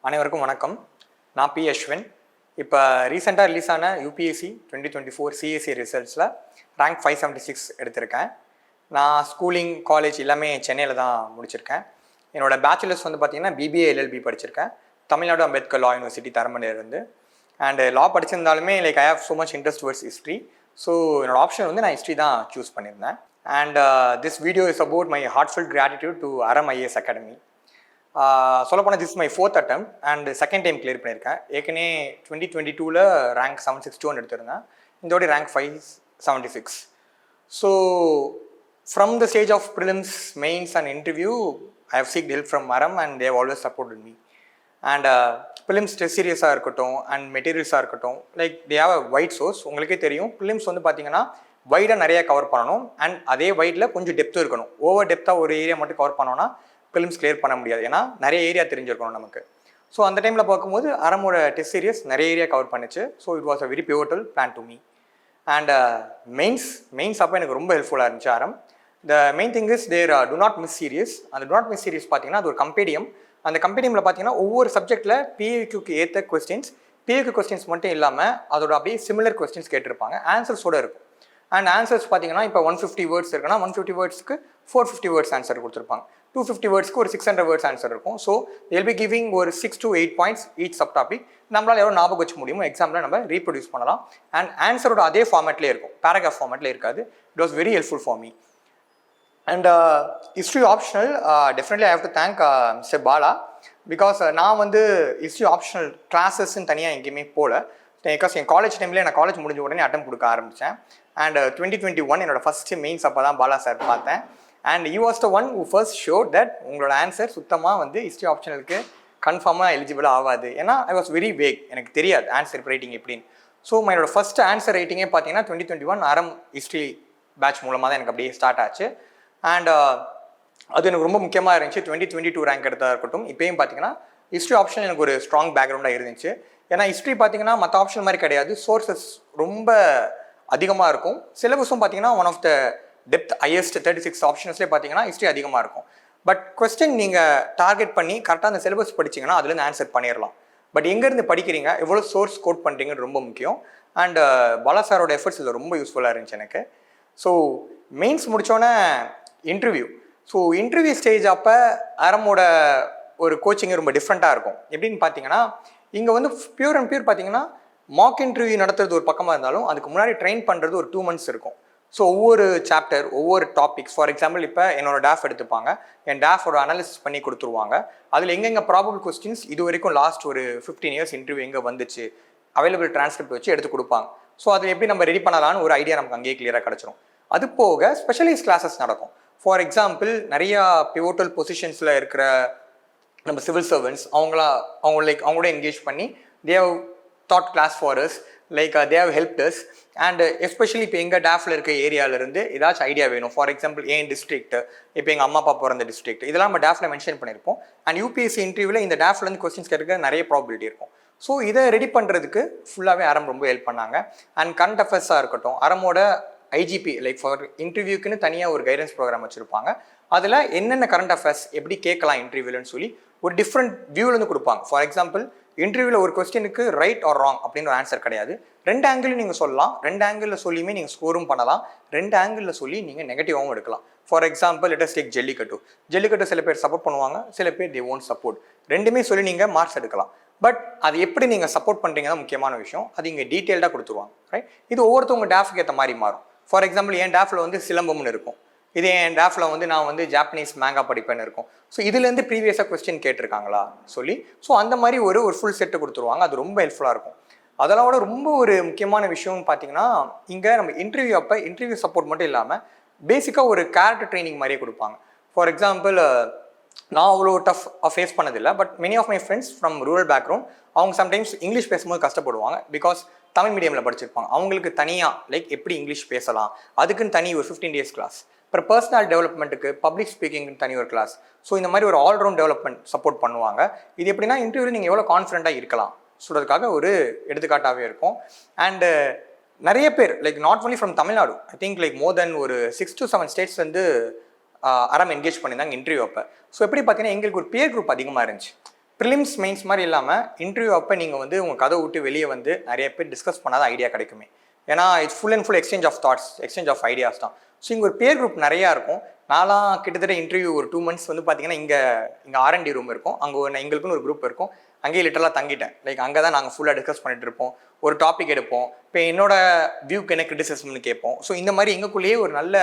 அனைவருக்கும் வணக்கம். நான் பி அஸ்வின். இப்போ ரீசெண்டாக ரிலீஸ் ஆன யூபிஎஸ்சி 2024 சிஎஸ்சி ரிசல்ட்ஸில் ரேங்க் 576 எடுத்திருக்கேன். நான் ஸ்கூலிங் காலேஜ் எல்லாமே சென்னையில் தான் முடிச்சிருக்கேன். என்னோடய பேச்சுலர்ஸ் வந்து பார்த்திங்கன்னா பிபிஏ எல்எல்பி படிச்சிருக்கேன், தமிழ்நாடு அம்பேத்கர் லா யூனிவர்சிட்டி தரமணிலேருந்து. அண்ட் லா படிச்சிருந்தாலுமே like I have so much interest towards history. So என்னோடய ஆப்ஷன் வந்து நான் ஹிஸ்ட்ரி தான் சூஸ் பண்ணியிருந்தேன். And this video is about my heartful gratitude to Aram IAS academy. சொல்லப்போனால் this my 4th attempt and second time clear பண்ணியிருக்கேன். ஏற்கனவே 2022 rank 761 எடுத்திருந்தேன், இதோட rank 576. So from the stage of prelims, mains and interview I have சீக்ட் help from Aram and they have always supported me. And prelims test சீரியஸாக இருக்கட்டும் and மெட்டீரியல்ஸாக இருக்கட்டும், like they have a wide source. உங்களுக்கே தெரியும், prelims வந்து பார்த்தீங்கன்னா வைடாக நிறையா cover பண்ணணும் அண்ட் அதே வைடில் கொஞ்சம் டெப்த்தும் இருக்கணும். ஓவர் டெப்த்தாக ஒரு ஏரியா மட்டும் கவர் பண்ணோன்னா ப்ரிலிம்ஸ் கிளியர் பண்ண முடியாது, ஏன்னா நிறைய ஏரியா தெரிஞ்சிருக்கணும் நமக்கு. ஸோ அந்த டைமில் பார்க்கும்போது அரமோட டெஸ்ட் சீரியஸ் நிறைய ஏரியா கவர் பண்ணிச்சு. So it was a very pivotal plan to me. And mains அப்போ எனக்கு ரொம்ப ஹெல்ப்ஃபுல்லாக இருந்துச்சு Aram. The main thing is their do not miss series. அந்த டு நாட் மிஸ் சீரியஸ் பார்த்தீங்கன்னா அது ஒரு கம்பேடியம். அந்த கம்பேடியமில் பார்த்தீங்கன்னா ஒவ்வொரு சப்ஜெக்ட்டில் பிஏக்யூக்கு ஏற்ற பிஏக்யூ கொஸ்டின்ஸ் மட்டும் இல்லாமல் அதோட அப்படியே சிமிலர் கொஸ்டின்ஸ் கேட்டிருப்பாங்க, ஆன்சர்ஸோடு இருக்கும். அண்ட் ஆன்சர்ஸ் பார்த்தீங்கன்னா இப்போ 150 வேர்ட்ஸ் இருக்குன்னா 150 வேர்ட்ஸ்க்கு 450 வேர்ட்ஸ் ஆன்சர் கொடுத்துருப்பாங்க. 250 வேர்ட்ஸ்க்கு ஒரு 600 வேர்ட்ஸ் ஆன்சர் இருக்கும். ஸோ they'll be giving ஒரு 6 to 8 points each sub topic. நம்மளால் எவ்வளோ ஞாபகம் வச்சு முடியுமோ எக்ஸாமில் நம்ம ரீப்ரொடியூஸ் பண்ணலாம். அண்ட் ஆன்சரோட அதே ஃபார்மேட்லேயே இருக்கும், பேராகிராஃப் ஃபார்மேட்லேயே இருக்காது. It was very helpful for me. And history optional definitely I have to thank mister Bala. Because நான் வந்து ஹிஸ்ட்ரி ஆப்ஷனல் கிளாஸஸ்ன்னு தனியாக எங்கேயுமே போகல. பிகாஸ் என் காலேஜ் டைம்லேயே நான் காலேஜ் முடிஞ்ச உடனே அட்டம் கொடுக்க ஆரம்பித்தேன். அண்ட் 2021 என்னோட ஃபஸ்ட்டு மெயின்ஸ் அப்போ தான் பாலா சார் பார்த்தேன். And he was the one who first showed that உங்களோட ஆன்சர் சுத்தமாக வந்து ஹிஸ்ட்ரி ஆப்ஷனலுக்கு கன்ஃபார்மாக எலிஜிபிள் ஆகாது. ஏன்னா ஐ வாஸ் வெரி வேக், எனக்கு தெரியாது ஆன்சர் ரைட்டிங் எப்படின்னு. ஸோ என்னோட ஃபஸ்ட்டு ஆன்சர் ரைட்டிங்கே பார்த்தீங்கன்னா 2021 அரம் ஹிஸ்ட்ரி பேட்ச் மூலமாக தான் எனக்கு அப்படியே ஸ்டார்ட் ஆச்சு. அண்ட் அது எனக்கு ரொம்ப முக்கியமாக இருந்துச்சு. 2022 ரேங்க் எடுத்ததாக இருக்கட்டும், இப்போயும் பார்த்தீங்கன்னா ஹிஸ்ட்ரி ஆப்ஷன் எனக்கு ஒரு ஸ்ட்ராங் பேக்ரவுண்டாக இருந்துச்சு. ஏன்னா ஹிஸ்ட்ரி பார்த்தீங்கன்னா மற்ற ஆப்ஷன் மாதிரி கிடையாது, சோர்சஸ் ரொம்ப அதிகமாக இருக்கும். சிலபஸும் பார்த்தீங்கன்னா one of the depth highest 36 ஆப்ஷன்ஸ்லேயே பார்த்தீங்கன்னா ஹிஸ்ட்ரி அதிகமாக இருக்கும். பட் கொஸ்டின் நீங்கள் டார்கெட் பண்ணி கரெக்டாக அந்த சிலபஸ் படிச்சிங்கன்னா அதுலேருந்து ஆன்சர் பண்ணிடலாம். பட் எங்கேருந்து படிக்கிறீங்க, எவ்வளோ சோர்ஸ் கோட் பண்ணுறீங்கன்னு ரொம்ப முக்கியம். அண்ட் பாலா சாரோட எஃபர்ட்ஸ் இதில் ரொம்ப யூஸ்ஃபுல்லாக இருந்துச்சு எனக்கு. ஸோ மெயின்ஸ் முடித்தோன்னே இன்டர்வியூ. ஸோ இன்டர்வியூ ஸ்டேஜ் அப்போ அரமோட ஒரு கோச்சிங் ரொம்ப டிஃப்ரெண்ட்டாக இருக்கும். எப்படின்னு பார்த்தீங்கன்னா இங்கே வந்து பியூர் அண்ட் பியூர் பார்த்தீங்கன்னா மாக் இன்டர்வியூ நடத்துறது ஒரு பக்கமாக இருந்தாலும் அதுக்கு முன்னாடி ட்ரெயின் பண்ணுறது ஒரு 2 months இருக்கும். ஸோ ஒவ்வொரு சாப்டர், ஒவ்வொரு டாபிக்ஸ், ஃபார் எக்ஸாம்பிள் இப்போ என்னோட டேஃப் எடுத்துப்பாங்க, என் டேஃபோட அனாலிசிஸ் பண்ணி கொடுத்துருவாங்க. அதில் எங்கெங்கே ப்ராபபிள் கொஸ்டின்ஸ் இது வரைக்கும் லாஸ்ட் ஒரு 15 years இன்டர்வியூ எங்கே வந்துச்சு, அவைலபிள் டிரான்ஸ்கிரிப்ட் வச்சு எடுத்து கொடுப்பாங்க. ஸோ அதை எப்படி நம்ம ரெடி பண்ணலான்னு ஒரு ஐடியா நமக்கு அங்கேயே கிளியராக கிடச்சிரும். அது போக ஸ்பெஷலைஸ் கிளாஸஸ் நடக்கும். ஃபார் எக்ஸாம்பிள் நிறையா பிவோட்டல் பொசிஷன்ஸில் இருக்கிற நம்ம சிவில் சர்வன்ட்ஸ் அவங்களோட என்கேஜ் பண்ணி they have taught class for us, like they have helped us. And especially இப்போ எங்கள் டேஃபில் இருக்க ஏரியாவிலேருந்து ஏதாச்சும் ஐடியா வேணும். ஃபார் எக்ஸாம்பிள் என் டிஸ்ட்ரிக்ட், இப்போ எங்கள் அம்மா அப்பா பிறந்த டிஸ்ட்ரிக்ட், இதெல்லாம் நம்ம டேஃபில் மென்ஷன் பண்ணியிருப்போம். அண்ட் யூபிஎஸ்சி இன்டர்வியூவில் இந்த டேஃப்லேருந்து கொஸ்டின்ஸ் கேட்க நிறைய ப்ராபிலிட்டி இருக்கும். ஸோ இதை ரெடி பண்ணுறதுக்கு ஃபுல்லாகவே அரம் ரொம்ப ஹெல்ப் பண்ணாங்க. அண்ட் கரண்ட் அஃபேர்ஸாக இருக்கட்டும், அரமோட ஐஜிபி லைக் ஃபார் இன்டர்வியூக்குன்னு தனியாக ஒரு கைடன்ஸ் ப்ரோக்ராம் வச்சுருப்பாங்க. அதில் என்னென்ன கரண்ட் அஃபேர்ஸ் எப்படி கேட்கலாம் இன்டர்வியூலன்னு சொல்லி ஒரு டிஃப்ரெண்ட் வியூலேருந்து கொடுப்பாங்க. ஃபார் எக்ஸாம்பிள் இன்டர்வியூவில் ஒரு கொஸ்டினுக்கு ரைட் ஆர் ராங் அப்படின்னு ஒரு ஆன்சர் கிடையாது. 2 ஆங்கிளும் நீங்கள் சொல்லலாம், 2 ஆங்கிளில் சொல்லியுமே நீங்கள் ஸ்கோரும் பண்ணலாம், 2 ஆங்கிளில் சொல்லி நீங்கள் நெகட்டிவாகவும் எடுக்கலாம். For example let us take jallikattu சில பேர் சப்போர்ட் பண்ணுவாங்க, சில பேர் தே ஓன்ட் சப்போர்ட். ரெண்டுமே சொல்லி நீங்கள் மார்க்ஸ் எடுக்கலாம். பட் அது எப்படி நீங்கள் சப்போர்ட் பண்ணுறீங்க தான் முக்கியமான விஷயம். அது இங்கே டீட்டெயில்டாக கொடுத்துருவாங்க, ரைட்? இது ஒவ்வொருத்தவங்க டேஃப்க்கு ஏற்ற மாதிரி மாறும். ஃபார் எக்ஸாம்பிள் என் டேஃபில் வந்து சிலம்பம்னு இருக்கும், இதே என் டேஃபில் வந்து நான் வந்து ஜாப்பனீஸ் மேங்கா படிப்பேன்னு இருக்கும். ஸோ இதுலேருந்து ப்ரீவியஸாக கொஸ்டின் கேட்டிருக்காங்களா சொல்லி ஸோ அந்த மாதிரி ஒரு ஃபுல் செட்டு கொடுத்துருவாங்க. அது ரொம்ப ஹெல்ப்ஃபுல்லாக இருக்கும். அதோட ரொம்ப ஒரு முக்கியமான விஷயம்னு பார்த்தீங்கன்னா இங்கே நம்ம இன்டர்வியூ அப்போ இன்டர்வியூ சப்போர்ட் மட்டும் இல்லாமல் பேசிக்காக ஒரு கேரக்டர் ட்ரைனிங் மாதிரியே கொடுப்பாங்க. ஃபார் எக்ஸாம்பிள் நான் அவ்வளோ டஃப் ஃபேஸ் பண்ணதில்லை, but many of my friends from rural background அவங்க சம்டைம்ஸ் இங்கிலீஷ் பேசும்போது கஷ்டப்படுவாங்க. பிகாஸ் தமிழ் மீடியமில் படிச்சிருப்பாங்க. அவங்களுக்கு தனியாக லைக் எப்படி இங்கிலீஷ் பேசலாம் அதுக்குன்னு தனி ஒரு 15 days கிளாஸ், அப்புறம் பர்சனல் டெவலப்மெண்ட்டுக்கு பப்ளிக் ஸ்பீக்கிங்னு தனி ஒரு கிளாஸ். ஸோ இந்த மாதிரி ஒரு ஆல்ரவுண்ட் டெவலப்மெண்ட் சப்போர்ட் பண்ணுவாங்க. இது எப்படின்னா இன்டர்வியூவில் நீங்கள் எவ்வளோ கான்ஃபிடென்ட்டாக இருக்கலாம் சொல்கிறதுக்காக ஒரு எடுத்துக்காட்டாகவே இருக்கும். அண்டு நிறைய பேர் like not only from Tamil Nadu, I think like more than ஒரு 6 to 7 states அரம் என்கேஜ் பண்ணியிருந்தாங்க இன்டர்வியூ அப்போ. ஸோ எப்படி பார்த்தீங்கன்னா எங்களுக்கு ஒரு பியர் குரூப் அதிகமாக இருந்துச்சு. ப்ரிலிம்ஸ் மெயின்ஸ் மாதிரி இல்லாமல் இன்டர்வியூ அப்போ நீங்கள் வந்து உங்கள் கதை விட்டு வெளியே வந்து நிறைய பேர் டிஸ்கஸ் பண்ணாத ஐடியா கிடைக்குமே. ஏன்னா it's full and full exchange of thoughts, exchange of ideas தான். ஸோ இங்கே ஒரு பேர் குரூப் நிறையா இருக்கும். நான்லாம் கிட்டத்தட்ட இன்டர்வியூ ஒரு 2 months வந்து பார்த்தீங்கன்னா இங்கே R&D ரூம் இருக்கும், அங்கே எங்களுக்குன்னு ஒரு குரூப் இருக்கும், அங்கேயே லிட்டரலாக தங்கிட்டேன். லைக் அங்கே தான் நாங்கள் ஃபுல்லாக டிஸ்கஸ் பண்ணிட்டு இருப்போம், ஒரு டாபிக் எடுப்போம், இப்போ என்னோட வியூக்கு என்ன கிரிட்டிசிசம்னு கேட்போம். ஸோ இந்த மாதிரி எங்களுக்குள்ளேயே ஒரு நல்ல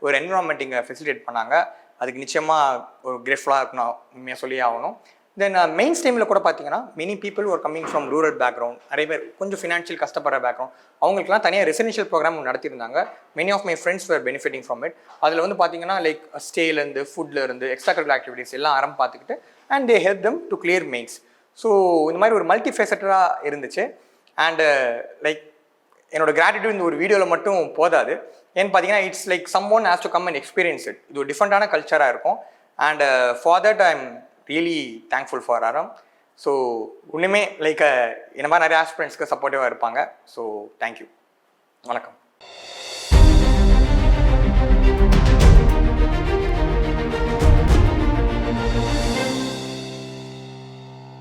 ஒரு என்விரான்மெண்ட் இங்கே ஃபெசிலிட்டேட் பண்ணாங்க. அதுக்கு நிச்சயமாக ஒரு கிரேட்ஃபுல்லாக இருக்கணும், உண்மையாக சொல்லி ஆகணும். தென் மெயின் ஸ்ட்ரீமில் கூட பார்த்தீங்கன்னா மெனி பீப்புள் ஒரு கம்மிங் ஃப்ரம் ரூரல் பேக்ரவுண்ட், நிறைய பேர் கொஞ்சம் ஃபினான்ஷியல் கஷ்டப்படுற பேக்ரவுண்ட், அவங்களுக்குலாம் தனியாக ரெசிடென்ஷியல் ப்ரோக்ராம் நடத்தியிருந்தாங்க. Many of my friends were benefitting from it. அதில் வந்து பார்த்தீங்கன்னா லைக் ஸ்டேலேருந்து ஃபுட்லேருந்து எக்ஸ்ட்ரா கரிக்குலர் ஆக்டிவிட்டீஸ் எல்லாம் ஆரம்பி பார்த்துக்கிட்டு and they help them to clear mains. So இந்த மாதிரி ஒரு மல்டி ஃபேசட்டடாக இருந்துச்சு. அண்டு லைக் என்னோட கிராட்டிடியூட் இந்த ஒரு வீடியோவில் மட்டும் போதாது. ஏன்னு பார்த்தீங்கன்னா it's like someone has to come and experience it. இது ஒரு டிஃப்ரெண்டான கல்ச்சராக இருக்கும். And for that I am really thankful for ஆரம். ஸோ இன்னுமே லைக் இந்த மாதிரி நிறைய ஆஸ்பிரண்ட்ஸ்க்கு சப்போர்ட்டிவாக இருப்பாங்க. ஸோ தேங்க்யூ, வணக்கம்.